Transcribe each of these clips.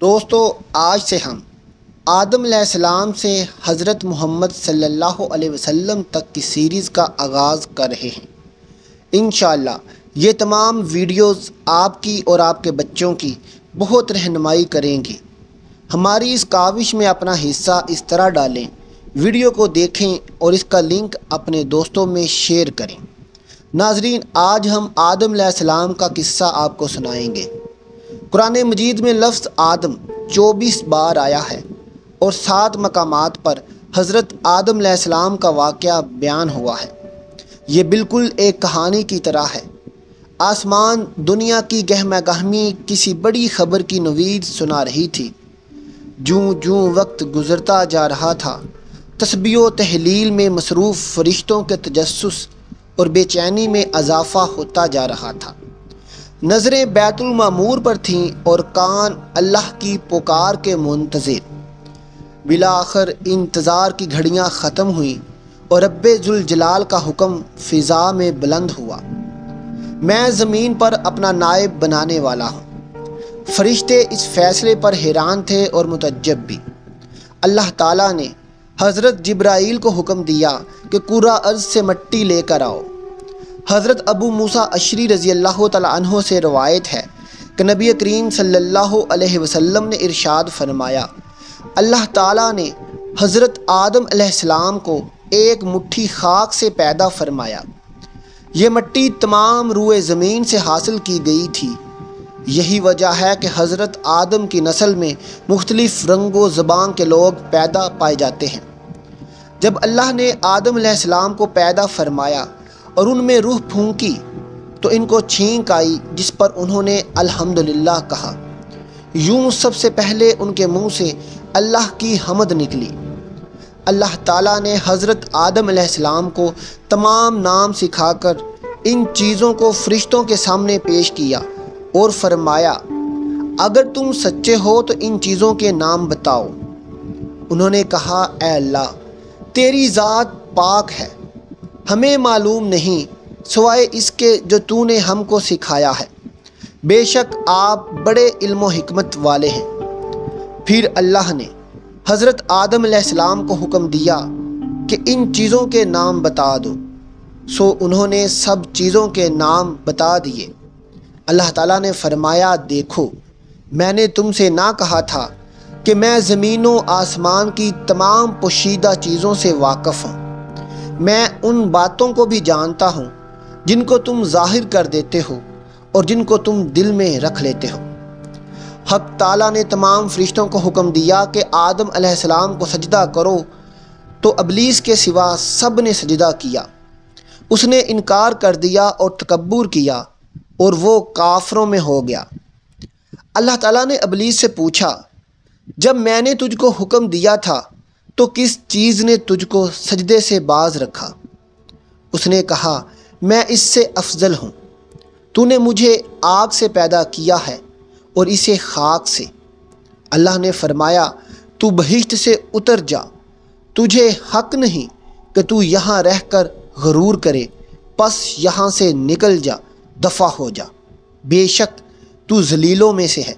دوستو، آج سے ہم آدم علیہ السلام سے حضرت محمد صلی اللہ علیہ وسلم تک کی سیریز کا آغاز کر رہے ہیں۔ انشاءاللہ یہ تمام ویڈیوز آپ کی اور آپ کے بچوں کی بہت رہنمائی کریں گی۔ ہماری اس کاوش میں اپنا حصہ اس طرح ڈالیں، ویڈیو کو دیکھیں اور اس کا لنک اپنے دوستوں میں شیئر کریں۔ ناظرین، آج ہم آدم علیہ السلام کا قصہ آپ کو سنائیں گے۔ قرآن مجید میں لفظ آدم 24 بار آیا ہے اور 7 مقامات پر حضرت آدم علیہ السلام کا واقعہ بیان ہوا ہے۔ یہ بالکل ایک کہانی کی طرح ہے۔ آسمان دنیا کی گہمہ گہمی کسی بڑی خبر کی نوید سنا رہی تھی۔ جوں جوں وقت گزرتا جا رہا تھا، تسبیح و تہلیل میں مصروف فرشتوں کے تجسس اور بے چینی میں اضافہ ہوتا جا رہا تھا۔ نظریں بیت المعمور پر تھیں اور کان اللہ کی پکار کے منتظر۔ بالآخر انتظار کی گھڑیاں ختم ہوئیں اور رب ذوالجلال کا حکم فضا میں بلند ہوا، میں زمین پر اپنا نائب بنانے والا ہوں۔ فرشتے اس فیصلے پر حیران تھے اور متعجب بھی۔ اللہ تعالیٰ نے حضرت جبرائیل کو حکم دیا کہ کرہ ارض سے مٹی لے کر آؤ۔ حضرت ابو موسیٰ اشعری رضی اللہ تعالیٰ عنہ سے روایت ہے کہ نبی کریم صلی اللہ علیہ وسلم نے ارشاد فرمایا، اللہ تعالیٰ نے حضرت آدم علیہ السلام کو ایک مٹھی خاک سے پیدا فرمایا۔ یہ مٹی تمام روئے زمین سے حاصل کی گئی تھی۔ یہی وجہ ہے کہ حضرت آدم کی نسل میں مختلف رنگ و زبان کے لوگ پیدا پائے جاتے ہیں۔ جب اللہ نے آدم علیہ السلام کو پیدا فرمایا اور ان میں روح پھونکی تو ان کو چھینک آئی، جس پر انہوں نے الحمدللہ کہا۔ یوں سب سے پہلے ان کے منہ سے اللہ کی حمد نکلی۔ اللہ تعالیٰ نے حضرت آدم علیہ السلام کو تمام نام سکھا کر ان چیزوں کو فرشتوں کے سامنے پیش کیا اور فرمایا، اگر تم سچے ہو تو ان چیزوں کے نام بتاؤ۔ انہوں نے کہا، اے اللہ، تیری ذات پاک ہے، ہمیں معلوم نہیں سوائے اس کے جو تو نے ہم کو سکھایا ہے۔ بے شک آپ بڑے علم و حکمت والے ہیں۔ پھر اللہ نے حضرت آدم علیہ السلام کو حکم دیا کہ ان چیزوں کے نام بتا دو، سو انہوں نے سب چیزوں کے نام بتا دیے۔ اللہ تعالیٰ نے فرمایا، دیکھو، میں نے تم سے نہ کہا تھا کہ میں زمین و آسمان کی تمام پوشیدہ چیزوں سے واقف ہوں؟ میں ان باتوں کو بھی جانتا ہوں جن کو تم ظاہر کر دیتے ہو اور جن کو تم دل میں رکھ لیتے ہو۔ حق تعالیٰ نے تمام فرشتوں کو حکم دیا کہ آدم علیہ السلام کو سجدہ کرو، تو ابلیس کے سوا سب نے سجدہ کیا۔ اس نے انکار کر دیا اور تکبر کیا اور وہ کافروں میں ہو گیا۔ اللہ تعالیٰ نے ابلیس سے پوچھا، جب میں نے تجھ کو حکم دیا تھا تو کس چیز نے تجھ کو سجدے سے باز رکھا؟ اس نے کہا، میں اس سے افضل ہوں۔ تو نے مجھے آگ سے پیدا کیا ہے اور اسے خاک سے۔ اللہ نے فرمایا، تو بہشت سے اتر جا، تجھے حق نہیں کہ تو یہاں رہ کر غرور کرے، پس یہاں سے نکل جا، دفع ہو جا، بے شک تو ذلیلوں میں سے ہے۔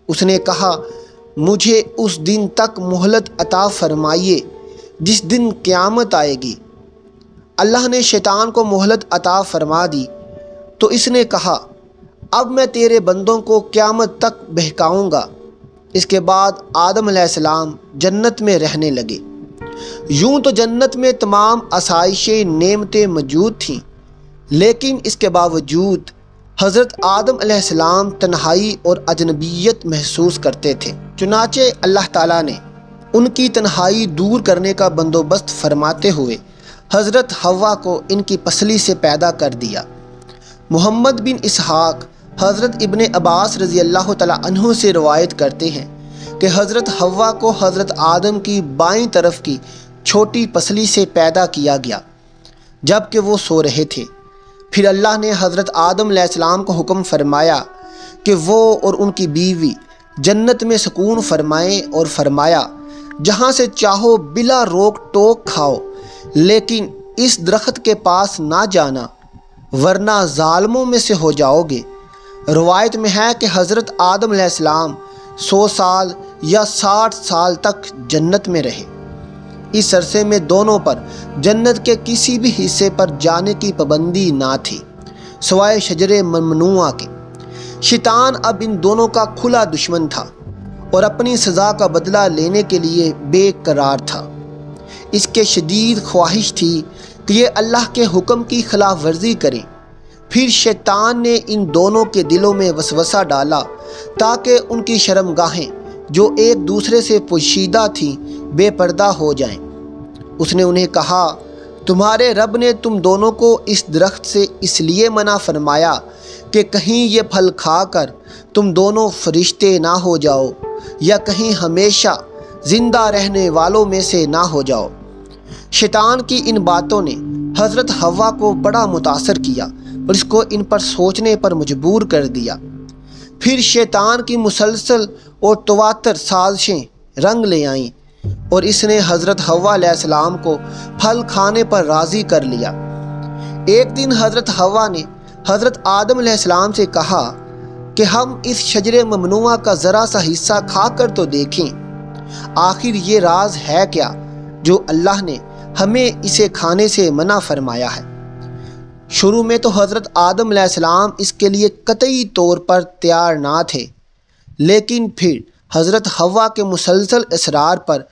اس نے کہا، مجھے اس دن تک مہلت عطا فرمائیے جس دن قیامت آئے گی۔ اللہ نے شیطان کو مہلت عطا فرما دی تو اس نے کہا، اب میں تیرے بندوں کو قیامت تک بہکاؤں گا۔ اس کے بعد آدم علیہ السلام جنت میں رہنے لگے۔ یوں تو جنت میں تمام آسائشیں نعمتیں موجود تھیں، لیکن اس کے باوجود حضرت آدم علیہ السلام تنہائی اور اجنبیت محسوس کرتے تھے۔ چنانچہ اللہ تعالیٰ نے ان کی تنہائی دور کرنے کا بندوبست فرماتے ہوئے حضرت حوا کو ان کی پسلی سے پیدا کر دیا۔ محمد بن اسحاق حضرت ابن عباس رضی اللہ تعالیٰ عنہ سے روایت کرتے ہیں کہ حضرت حوا کو حضرت آدم کی بائیں طرف کی چھوٹی پسلی سے پیدا کیا گیا جب کہ وہ سو رہے تھے۔ پھر اللہ نے حضرت آدم علیہ السلام کو حکم فرمایا کہ وہ اور ان کی بیوی جنت میں سکون فرمائیں اور فرمایا، جہاں سے چاہو بلا روک ٹوک کھاؤ، لیکن اس درخت کے پاس نہ جانا ورنہ ظالموں میں سے ہو جاؤ گے۔ روایت میں ہے کہ حضرت آدم علیہ السلام 100 سال یا 60 سال تک جنت میں رہے۔ اس عرصے میں دونوں پر جنت کے کسی بھی حصے پر جانے کی پابندی نہ تھی سوائے شجر ممنوعہ کے۔ شیطان اب ان دونوں کا کھلا دشمن تھا اور اپنی سزا کا بدلہ لینے کے لیے بے قرار تھا۔ اس کے شدید خواہش تھی کہ یہ اللہ کے حکم کی خلاف ورزی کریں۔ پھر شیطان نے ان دونوں کے دلوں میں وسوسہ ڈالا تاکہ ان کی شرمگاہیں جو ایک دوسرے سے پوشیدہ تھیں بے پردہ ہو جائیں۔ اس نے انہیں کہا، تمہارے رب نے تم دونوں کو اس درخت سے اس لیے منع فرمایا کہ کہیں یہ پھل کھا کر تم دونوں فرشتے نہ ہو جاؤ یا کہیں ہمیشہ زندہ رہنے والوں میں سے نہ ہو جاؤ۔ شیطان کی ان باتوں نے حضرت حوا کو بڑا متاثر کیا اور اس کو ان پر سوچنے پر مجبور کر دیا۔ پھر شیطان کی مسلسل اور تواتر سازشیں رنگ لے آئیں اور اس نے حضرت حوا علیہ السلام کو پھل کھانے پر راضی کر لیا۔ ایک دن حضرت حوا نے حضرت آدم علیہ السلام سے کہا کہ ہم اس شجر ممنوعہ کا ذرا سا حصہ کھا کر تو دیکھیں، آخر یہ راز ہے کیا جو اللہ نے ہمیں اسے کھانے سے منع فرمایا ہے۔ شروع میں تو حضرت آدم علیہ السلام اس کے لیے قطعی طور پر تیار نہ تھے، لیکن پھر حضرت حوا کے مسلسل اصرار پر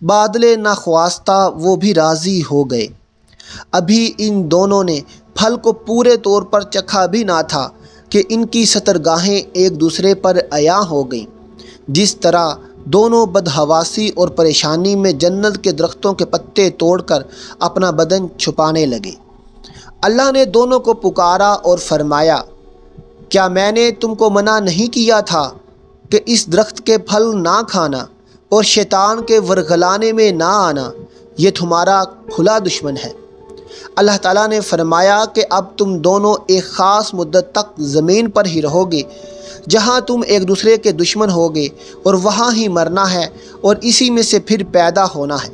بادل ناخواستہ وہ بھی راضی ہو گئے۔ ابھی ان دونوں نے پھل کو پورے طور پر چکھا بھی نہ تھا کہ ان کی سترگاہیں ایک دوسرے پر عیاں ہو گئیں۔ جس طرح دونوں بدحواسی اور پریشانی میں جنت کے درختوں کے پتے توڑ کر اپنا بدن چھپانے لگے۔ اللہ نے دونوں کو پکارا اور فرمایا، کیا میں نے تم کو منع نہیں کیا تھا کہ اس درخت کے پھل نہ کھانا اور شیطان کے ورگلانے میں نہ آنا؟ یہ تمہارا کھلا دشمن ہے۔ اللہ تعالیٰ نے فرمایا کہ اب تم دونوں ایک خاص مدت تک زمین پر ہی رہو گے جہاں تم ایک دوسرے کے دشمن ہوگے اور وہاں ہی مرنا ہے اور اسی میں سے پھر پیدا ہونا ہے۔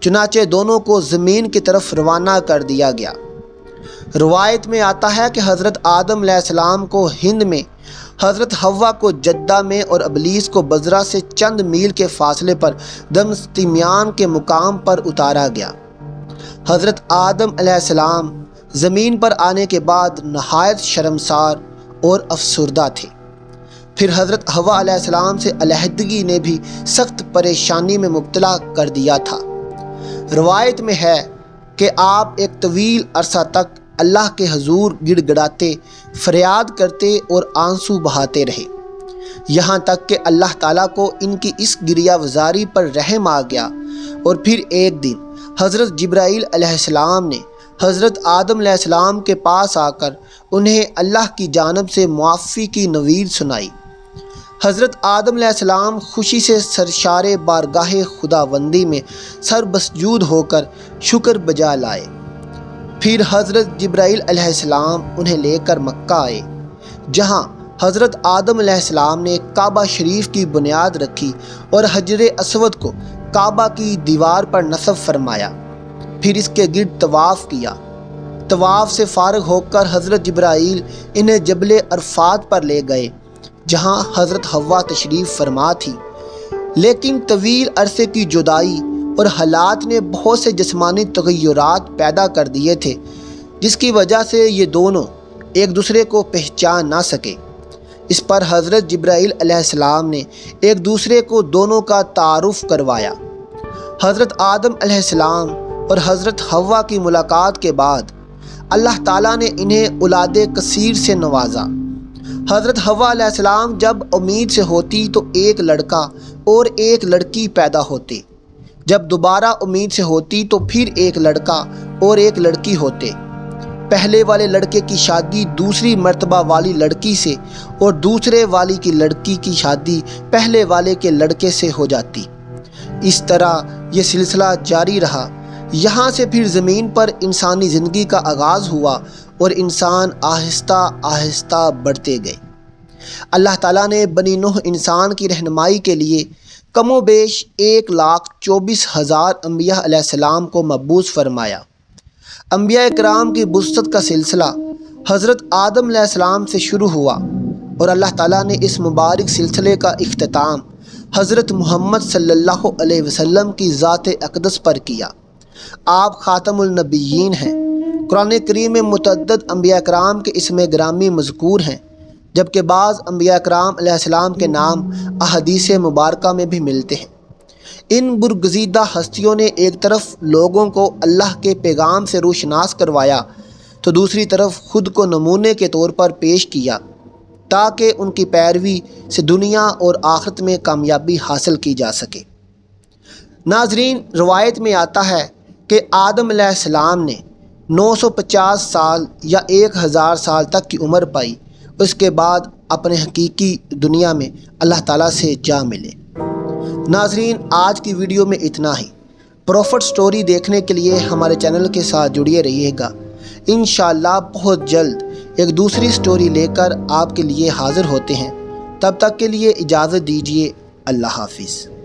چنانچہ دونوں کو زمین کی طرف روانہ کر دیا گیا۔ روایت میں آتا ہے کہ حضرت آدم علیہ السلام کو ہند میں، حضرت حوا کو جدہ میں اور ابلیس کو بزرہ سے چند میل کے فاصلے پر دمشتیمیان کے مقام پر اتارا گیا۔ حضرت آدم علیہ السلام زمین پر آنے کے بعد نہایت شرمسار اور افسردہ تھے۔ پھر حضرت حوا علیہ السلام سے علیحدگی نے بھی سخت پریشانی میں مبتلا کر دیا تھا۔ روایت میں ہے کہ آپ ایک طویل عرصہ تک اللہ کے حضور گڑ گڑاتے، فریاد کرتے اور آنسو بہاتے رہے، یہاں تک کہ اللہ تعالیٰ کو ان کی اس گریہ وزاری پر رحم آ گیا۔ اور پھر ایک دن حضرت جبرائیل علیہ السلام نے حضرت آدم علیہ السلام کے پاس آ کر انہیں اللہ کی جانب سے معافی کی نوید سنائی۔ حضرت آدم علیہ السلام خوشی سے سرشار بارگاہ خداوندی میں سر بسجود ہو کر شکر بجا لائے۔ پھر حضرت جبرائیل علیہ السلام انہیں لے کر مکہ آئے، جہاں حضرت آدم علیہ السلام نے کعبہ شریف کی بنیاد رکھی اور حجر اسود کو کعبہ کی دیوار پر نصب فرمایا۔ پھر اس کے گرد طواف کیا۔ طواف سے فارغ ہو کر حضرت جبرائیل انہیں جبل عرفات پر لے گئے، جہاں حضرت حوا تشریف فرما تھی۔ لیکن طویل عرصے کی جدائی اور حالات نے بہت سے جسمانی تغیرات پیدا کر دیے تھے، جس کی وجہ سے یہ دونوں ایک دوسرے کو پہچان نہ سکے۔ اس پر حضرت جبرائیل علیہ السلام نے ایک دوسرے کو دونوں کا تعارف کروایا۔ حضرت آدم علیہ السلام اور حضرت حوا کی ملاقات کے بعد اللہ تعالیٰ نے انہیں اولاد کثیر سے نوازا۔ حضرت حوا علیہ السلام جب امید سے ہوتی تو ایک لڑکا اور ایک لڑکی پیدا ہوتے، جب دوبارہ امید سے ہوتی تو پھر ایک لڑکا اور ایک لڑکی ہوتے۔ پہلے والے لڑکے کی شادی دوسری مرتبہ والی لڑکی سے اور دوسرے والی کی لڑکی کی شادی پہلے والے کے لڑکے سے ہو جاتی۔ اس طرح یہ سلسلہ جاری رہا۔ یہاں سے پھر زمین پر انسانی زندگی کا آغاز ہوا اور انسان آہستہ آہستہ بڑھتے گئے۔ اللہ تعالیٰ نے بنی نوح انسان کی رہنمائی کے لیے کم و بیش 1,24,000 انبیاء علیہ السلام کو مبعوث فرمایا۔ انبیاء کرام کی بعثت کا سلسلہ حضرت آدم علیہ السلام سے شروع ہوا اور اللہ تعالیٰ نے اس مبارک سلسلے کا اختتام حضرت محمد صلی اللہ علیہ وسلم کی ذات اقدس پر کیا۔ آپ خاتم النبیین ہیں۔ قرآن کریم میں متعدد انبیاء کرام کے اسم گرامی مذکور ہیں، جبکہ بعض انبیاء کرام علیہ السلام کے نام احادیث مبارکہ میں بھی ملتے ہیں۔ ان برگزیدہ ہستیوں نے ایک طرف لوگوں کو اللہ کے پیغام سے روشناس کروایا تو دوسری طرف خود کو نمونے کے طور پر پیش کیا تاکہ ان کی پیروی سے دنیا اور آخرت میں کامیابی حاصل کی جا سکے۔ ناظرین، روایت میں آتا ہے کہ آدم علیہ السلام نے 950 سال یا 1000 سال تک کی عمر پائی، اس کے بعد اپنے حقیقی دنیا میں اللہ تعالیٰ سے جا ملے۔ ناظرین، آج کی ویڈیو میں اتنا ہی۔ پروفٹ سٹوری دیکھنے کے لیے ہمارے چینل کے ساتھ جڑیے رہیے گا۔ انشاءاللہ بہت جلد ایک دوسری سٹوری لے کر آپ کے لیے حاضر ہوتے ہیں۔ تب تک کے لیے اجازت دیجیے۔ اللہ حافظ۔